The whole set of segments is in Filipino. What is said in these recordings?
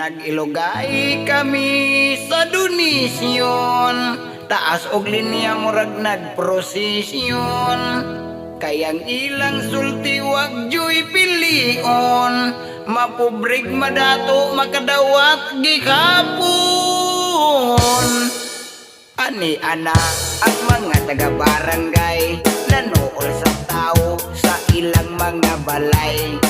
Nag-ilugay kami sa donisyon, taas og linya murag nagprosesyon. Kayang ilang sulti wag joy pilion, mapubrig madato makadawat gikapon. Ani ana ang mga taga-barangay, nanuol sa tao sa ilang mga balay.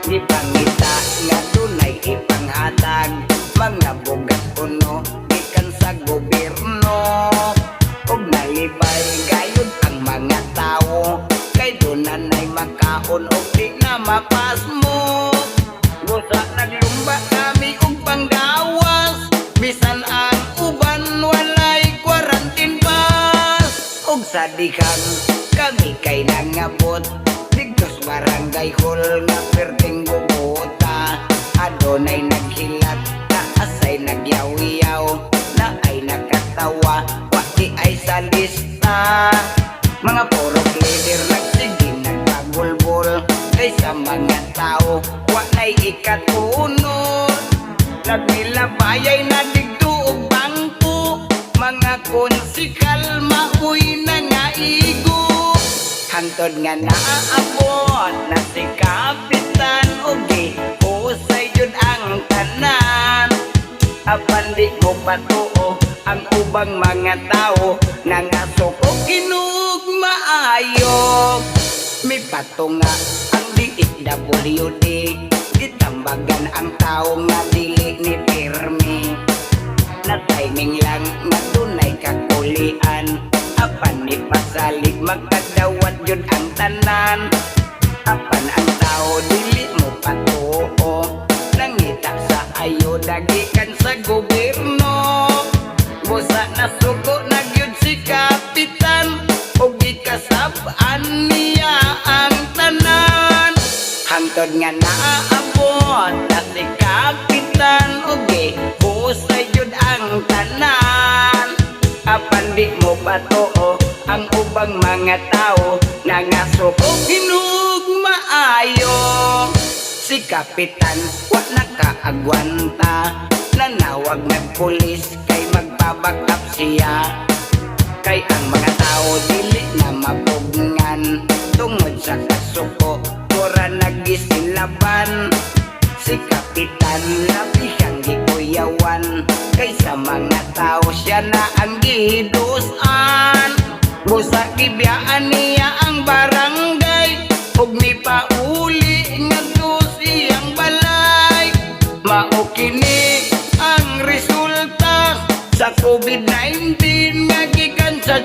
Ipangita nga dunay ipanghatag, mga bugas puno gikan sa gobyerno. Ug nalipay gayud ang mga tao, kay dunanay makaon og di na mapasmo. Gusa naglumba kami og panggawas, bisan ang uban walay quarantine pass. Ug sa dikan kami kay nangabot digdos barangay hall nga perting Bogota. Adonay naghilat, naasay nagyaw-yaw, na ay nakatawa, wati ay sa lista. Mga purok leader nagsige nagpagulbol, kay sa mga tao walay ikatunod. Nagmilabayay na digdo og bangko, mga konsikal mauy na nga igo. Hangtod nga naabot na si Kapitan Ugi, usay yun ang tanan. Apan di mo patuo ang ubang mga tao, nangasok o kinug maayo. May patunga ang DSWD, itambagan ang tao nga dili ni pirmi. Na timing lang nga dunay kakulian, apan ni pasalig magkadawat yun ang tanan. Apan ang tao dili mo patuo, nangita sa ayuda gikan sa gobyerno. Busa na suko na gyud si Kapitan, ug gikasab-an niya ang tanan. Hangtod nga naabot na si Kapitan Ugi, busay yun ang tanan. Apan di mo patuo ang ubang mga tao, nangasok o hinug maayo. Si Kapitan wa nakaagwanta, nanawag nagpulis kay magpabackup siya. Kay ang mga tao dili na mapugngan, tungod sa kasuko mura nagisilaban. Si Kapitan labihang gikuyawan, kay sa mga tao siya na ang gidusan. Busa gibiyaan niya ang barangay, ug ni pauli ngadto siyang balay. Mao kini ang resulta sa COVID-19 nga gikan sa